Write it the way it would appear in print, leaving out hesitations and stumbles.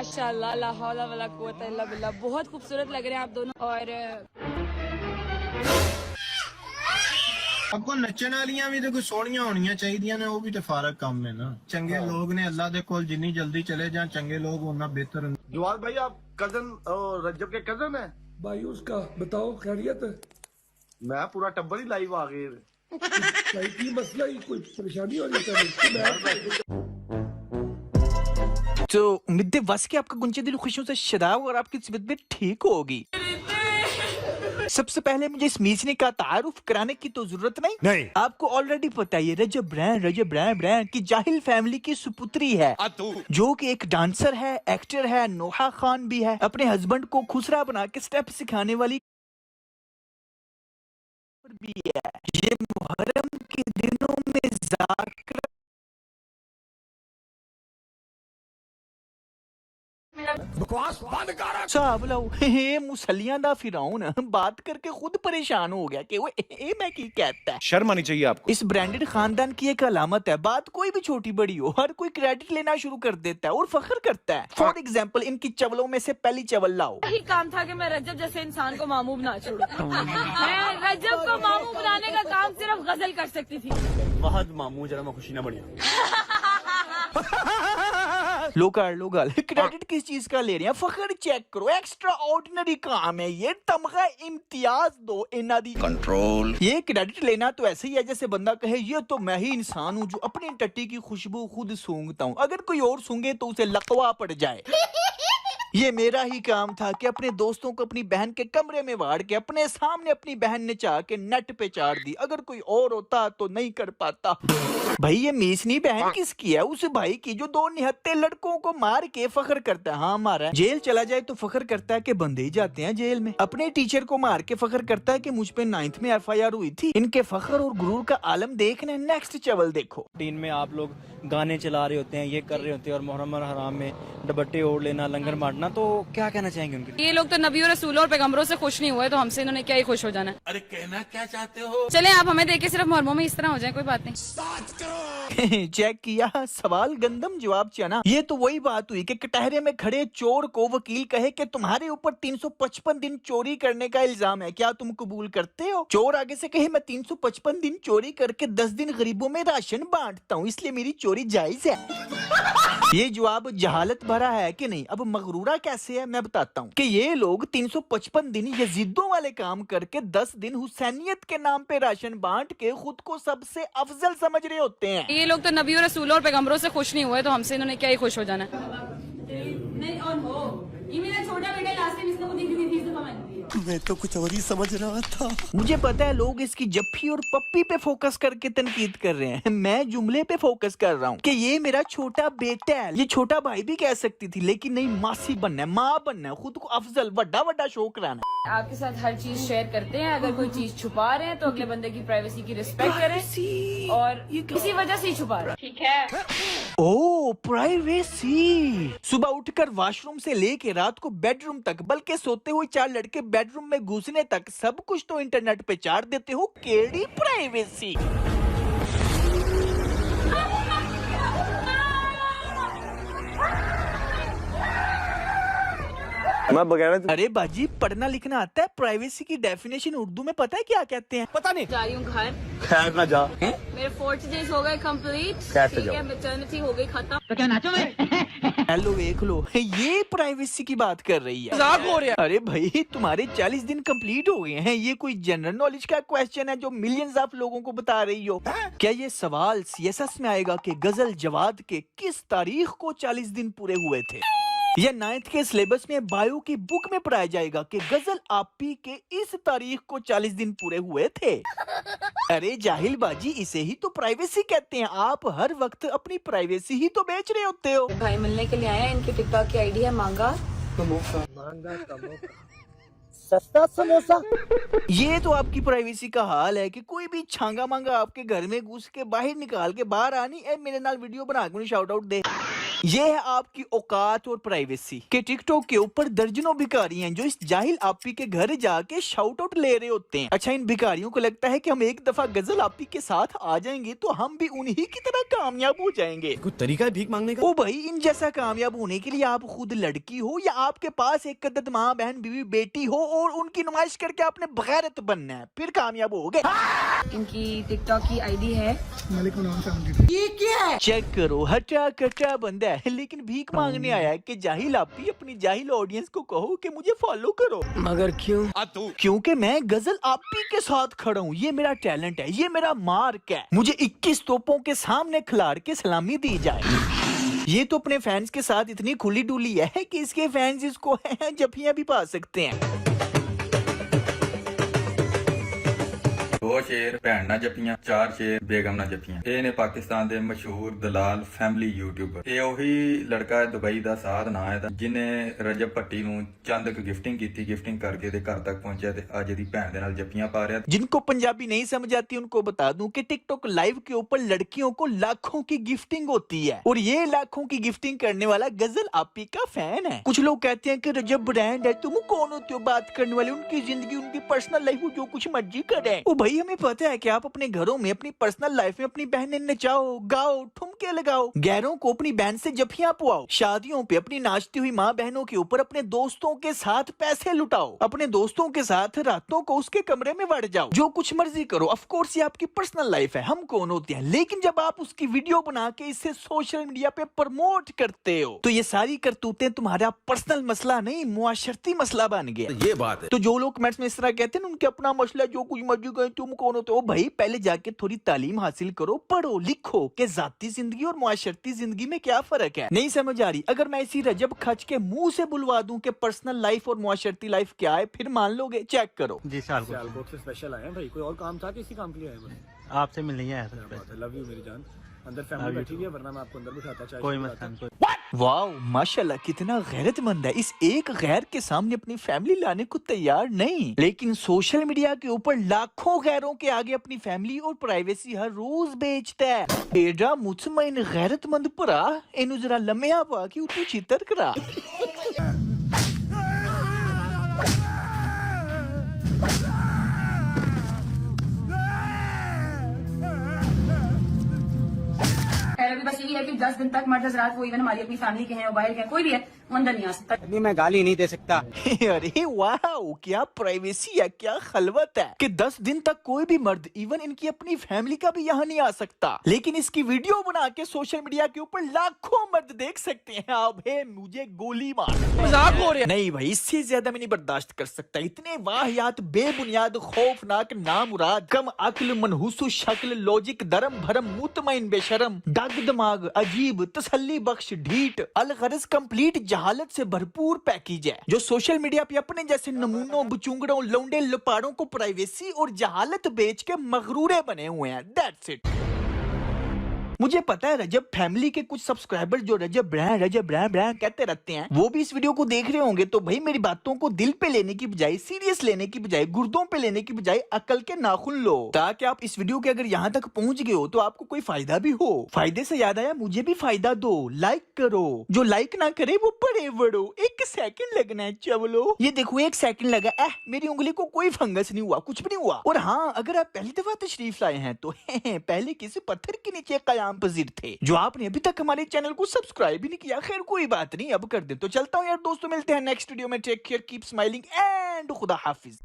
माशाल्लाह ला हौला वला कुव्वता इल्ला बिल्लाह, बहुत खूबसूरत लग रहे हैं आप दोनों। और आपको नचन वालियां भी तो कोई सोहनियां होनियां चाहिए ने, वो भी तो फारक काम है ना। चंगे लोग ने अल्लाह दे कोल जिन्नी जल्दी चले जाएं चंगे लोग उतना बेहतर। जवाब भाई आप कजन रज्जब के कजन है भाई उसका बताओ खैरियत है? मैं पूरा टब्बर ही लाइव आ गए भाई की मसला ही कोई परेशानी हो रही है? तो उम्मीद बस के आपका गुंजे दिल खुशियों से शदाब और आपकी तबीयत भी ठीक होगी। सबसे पहले मुझे इस मीचने का तारुफ कराने की तो जरूरत नहीं। आपको ऑलरेडी पता है रजब ब्रांड की जाहिल फैमिली की सुपुत्री है, जो कि एक डांसर है, एक्टर है, नोहा खान भी है, अपने हस्बैंड को खुसरा बना के स्टेप सिखाने वाली भी है। ये मुहर्रम के दिनों में जाकर बकवास बंद कर। साहब लाओ हे मुसलियां दा फिरौन बात करके खुद परेशान हो गया कि वो मैं की कहता है। शर्म आनी चाहिए आपको। इस ब्रांडेड खानदान की एक अलामत है, बात कोई भी छोटी बड़ी हो हर कोई क्रेडिट लेना शुरू कर देता है और फख्र करता है। फॉर एग्जाम्पल इनकी चवलों में से पहली चवल लाओ। यही काम था कि मैं रजब जैसे इंसान को मामू बना छोड़ूं। मैं रजब को मामू बनाने का काम सिर्फ गजल कर सकती थी। बहुत मामू जरा मैं खुशी ना बढ़िया। लोकल क्रेडिट किस चीज का ले रहे हैं? फखर चेक करो, एक्स्ट्रा ऑर्डिनरी काम है ये, तमगा इम्तियाज दो इन्ना दी कंट्रोल। ये क्रेडिट लेना तो ऐसे ही है जैसे बंदा कहे ये तो मैं ही इंसान हूँ जो अपनी टट्टी की खुशबू खुद सूंघता हूँ, अगर कोई और सूंघे तो उसे लकवा पड़ जाए। ये मेरा ही काम था कि अपने दोस्तों को अपनी बहन के कमरे में वाड़ के अपने सामने अपनी बहन ने चाह के नेट पे चाड़ दी, अगर कोई और होता तो नहीं कर पाता। भाई ये मीसनी बहन किसकी है? उस भाई की जो 2 निहत्ते लड़कों को मार के फख्र करता है, हाँ मारा। जेल चला जाए तो फख्र करता है कि बंदे ही जाते हैं जेल में। अपने टीचर को मार के फख्र करता है कि मुझ पे 9th में FIR हुई थी। इनके फख्र और गुरूर का आलम देखने नेक्स्ट चवल देखो। दिन में आप लोग गाने चला रहे होते हैं, ये कर रहे होते हैं, और मुहर्रम और हराम में दुपट्टे ओढ़ लेना, लंगर बांटना, तो क्या कहना चाहेंगे उनके? ये लोग तो नबियों रसूलों और पैगंबरों से खुश नहीं हुए, तो हमसे इन्होंने क्या ही खुश हो जाना है। अरे कहना क्या चाहते हो? चले आप हमें देख के सिर्फ मुहर्रमों में इस तरह हो जाए, कोई बात नहीं। चेक किया, सवाल गंदम जवाब चना। ये तो वही बात हुई कि कटहरे में खड़े चोर को वकील कहे कि तुम्हारे ऊपर 355 दिन चोरी करने का इल्जाम है, क्या तुम कबूल करते हो? चोर आगे से कहे मैं 355 दिन चोरी करके 10 दिन गरीबों में राशन बांटता हूँ, इसलिए मेरी चोरी जायज है। ये जवाब जहालत भरा है कि नहीं? अब मगरूरा कैसे है मैं बताता हूँ कि ये लोग 355 दिन यजीदों वाले काम करके 10 दिन हुसैनियत के नाम पे राशन बांट के खुद को सबसे अफजल समझ रहे होते हैं। ये लोग तो नबियों रसूलों और पैगंबरों से खुश नहीं हुए, तो हमसे इन्होंने क्या ही खुश हो जाना है। नहीं और हो ये मेरा छोटा बेटा लास्ट टाइम इसको दी थी मैं तो कुछ और ही समझ रहा था। मुझे पता है लोग इसकी जफ्फी और पप्पी पे फोकस करके तनकीद कर रहे हैं, मैं जुमले पे फोकस कर रहा हूँ कि ये मेरा छोटा बेटा है। ये छोटा भाई भी कह सकती थी, लेकिन नहीं, मासी बनना है, माँ बनना है, खुद को अफजल बड़ा शो कराना है। आपके साथ हर चीज शेयर करते हैं, अगर कोई चीज छुपा रहे हैं तो अगले बंदे की प्राइवेसी की रिस्पेक्ट करें, और किसी वजह से ही छुपा रहे हैं, ठीक है? ओ प्राइवेसी। सुबह उठकर वॉशरूम से लेके रात को बेडरूम तक, बल्कि सोते हुए 4 लड़के बेडरूम में घुसने तक सब कुछ तो इंटरनेट पे चाड़ देते हो, केड़ी प्राइवेसी। मैं बगैर अरे बाजी पढ़ना लिखना आता है? प्राइवेसी की डेफिनेशन उर्दू में पता है क्या कहते हैं? पता नहीं। जा रही हूँ घर, खैर ना जा। मेरे 40 डेज हो गए कंप्लीट, कैसे ठीक है, मैटरनिटी हो गई खत्म। तो क्या नाचो हेलो देख लो, ये प्राइवेसी की बात कर रही है। मजाक हो रहा है? अरे भाई तुम्हारे 40 दिन कंप्लीट हो गए हैं, ये कोई जनरल नॉलेज का क्वेश्चन है जो मिलियंस ऑफ लोगों को बता रही हो? क्या ये सवाल CSS में आएगा कि गजल जवाद के किस तारीख को 40 दिन पूरे हुए थे? या 9th के सिलेबस में बायो की बुक में पढ़ाया जाएगा कि गजल आपी के इस तारीख को 40 दिन पूरे हुए थे? अरे जाहिल बाजी, इसे ही तो प्राइवेसी कहते हैं। आप हर वक्त अपनी प्राइवेसी ही तो बेच रहे होते हो। भाई मिलने के लिए आए हैं, इनकी टिकटॉक की आईडी है मांगा सस्ता समोसा। ये तो आपकी प्राइवेसी का हाल है कि कोई भी छांगा मांगा आपके घर में घुस के बाहर निकाल के बाहर आनी है, मेरे नाल वीडियो बना के शाउट आउट दे। ये है आपकी औकात और प्राइवेसी के टिकटॉक के ऊपर दर्जनों भिखारी हैं जो इस जाहिल आपी के घर जाके शाउट आउट ले रहे होते हैं। अच्छा, इन भिखारियों को लगता है कि हम एक दफा गजल आपी के साथ आ जाएंगे तो हम भी उन्हीं की तरह कामयाब हो जाएंगे। कोई तरीका है भीख मांगने का? ओ भाई, इन जैसा कामयाब होने के लिए आप खुद लड़की हो या आपके पास एक अदद माँ बहन बीवी बेटी हो और उनकी नुमाइश करके आपने बगैरत बनना है, फिर कामयाब होगे। इनकी टिकटॉक की आईडी है चेक करो, हटा कटा बंदा है लेकिन भीख मांगने आया है कि जाहिल आपी अपनी जाहिल ऑडियंस को कहो कि मुझे फॉलो करो। मगर क्यों? क्योंकि मैं गजल आपी के साथ खड़ा हूँ, ये मेरा टैलेंट है, ये मेरा मार्क है। मुझे 21 तोपों के सामने खिलाड़ के सलामी दी जाए। ये तो अपने फैंस के साथ इतनी खुली डुली है कि इसके फैंस इसको जफियां भी पा सकते हैं। दो शेर भैन ना जपियां, चार शेर बेगम ना जपियां। ये ने पाकिस्तान दे मशहूर दलाल फैमिली यूट्यूबर। ये ਉਹੀ लड़का है दुबई ਦਾ ਸਾਧ ਨਾ ਹੈ ਜਿਨੇ ਰਜਬ ਭੱਟੀ ਨੂੰ ਚੰਦ ਕ गिफ्टिंग ਕੀਤੀ, गिफ्टिंग करके ਤੇ घर तक पहुंचा ਤੇ ਅੱਜ ਦੀ ਭੈਣ ਦੇ ਨਾਲ ਜੱਫੀਆਂ ਪਾ ਰਿਹਾ। जिनको पंजाबी नहीं समझ आती उनको बता दूं कि टिकटॉक लाइव के ऊपर लड़कियों को लाखों की गिफ्टिंग होती है और ये लाखों की गिफ्टिंग करने वाला गजल आपी का फैन है। कुछ लोग कहते हैं कि रजब ब्रांड है, तुम कौन होते हो बात करने वाले, उनकी जिंदगी उनकी पर्सनल लाइफ जो कुछ मर्जी करे। ओ भाई, हमें पता है कि आप अपने घरों में अपनी पर्सनल लाइफ में अपनी बहनें नचाओ, गाओ, ठुमके लगाओ, गैरों को अपनी बहन से जफियां पुआओ, शादियों पे अपनी नाचती हुई माँ बहनों के ऊपर अपने दोस्तों के साथ पैसे लुटाओ, अपने दोस्तों के साथ रातों को उसके कमरे में बढ़ जाओ, जो कुछ मर्जी करो। ऑफ कोर्स ये आपकी पर्सनल लाइफ है, हम कौन होते हैं, लेकिन जब आप उसकी वीडियो बना के इसे सोशल मीडिया पे प्रमोट करते हो तो ये सारी करतूतें तुम्हारा पर्सनल मसला नहीं, मुआशरती मसला बन गया। ये बात है। तो जो लोग कमेंट्स में इस तरह कहते हैं ना उनके अपना मसला, जो कुछ मर्जी करें, तुम कौन होते हो, भाई पहले जाके थोड़ी तालीम हासिल करो, पढ़ो लिखो कि जाती जिंदगी और मुआशरती जिंदगी में क्या फर्क है। नहीं समझ आ रही? अगर मैं इसी रजब खच के मुंह से बुलवा दूं कि पर्सनल लाइफ और मुआशरती लाइफ क्या है, फिर मान लोगे? चेक करो। जी सियालकोट से स्पेशल आए हैं भाई, कोई और काम था कि इसी काम के लिए आए हैं? आपसे मिलने ही आया था। लव यू मेरी जान। अंदर फैमिली बैठी हुई है, वरना मैं आपको अंदर बिठाता। चाहे कोई मसला नहीं। वाह माशाल्लाह, कितना गैरतमंद है। इस एक गैर के सामने अपनी फैमिली लाने को तैयार नहीं, लेकिन सोशल मीडिया के ऊपर लाखों गैरों के आगे अपनी फैमिली और प्राइवेसी हर रोज बेचता है। एडा मुतमईन गैरतमंद भरा, इन्हू जरा लम्या पा के उतनी चितर करा। अभी बस यही है कि 10 दिन तक मर्द हजरात, वो इवन हमारी अपनी फैमिली के हैं, बाहर के हैं, कोई भी है, वो अंदर नहीं आ सकता। अभी मैं गाली नहीं दे सकता। अरे वाह, क्या प्राइवेसी है, क्या खलवत है कि 10 दिन तक कोई भी मर्द इवन इनकी अपनी फैमिली का भी यहाँ नहीं आ सकता, लेकिन इसकी वीडियो बना के सोशल मीडिया के ऊपर लाखों मर्द देख सकते हैं। अब मुझे गोली मार, मजाक हो रहा है। नहीं भाई, इससे ज्यादा मैं नहीं बर्दाश्त कर सकता। इतने वाहियात, बेबुनियाद, खौफनाक, नामुराद, कम अक्ल, मनहूसु शक्ल, लॉजिक, दरम भरम, मुतमईन, बेशरम, दाग दिमाग, अजीब, तसल्ली बख्श, ढीठ, अलगरज, कंप्लीट जहालत से भरपूर पैकेज है जो सोशल मीडिया पे अपने जैसे नमूनों, बुचुंगड़ों, लौंडे, लपाड़ों को प्राइवेसी और जहालत बेच के मगरूरे बने हुए हैं। That's it. मुझे पता है रजब फैमिली के कुछ सब्सक्राइबर जो रजब ब्रांड कहते रहते हैं, वो भी इस वीडियो को देख रहे होंगे। तो भाई मेरी बातों को दिल पे लेने की बजाय, सीरियस लेने की बजाय, गुर्दों पे लेने की बजाय अकल के नाखून लो, ताकि आप इस वीडियो के अगर यहाँ तक पहुँच गए हो तो आपको कोई फायदा भी हो। फायदे से याद आया, मुझे भी फायदा दो, लाइक करो। जो लाइक ना करे वो बड़े बड़ो, 1 सेकंड लगना है चवलो। ये देखो 1 सेकंड लगा, मेरी उंगली को कोई फंगस नहीं हुआ, कुछ भी नहीं हुआ। और हाँ, अगर आप पहली दफा तशरीफ लाए हैं तो पहले किसी पत्थर के नीचे कयाम पजीर थे, जो आपने अभी तक हमारे चैनल को सब्सक्राइब भी नहीं किया। खैर कोई बात नहीं, अब कर दे। तो चलता हूँ यार दोस्तों, मिलते हैं नेक्स्ट वीडियो में। Take care, keep smiling and खुदा हाफिज।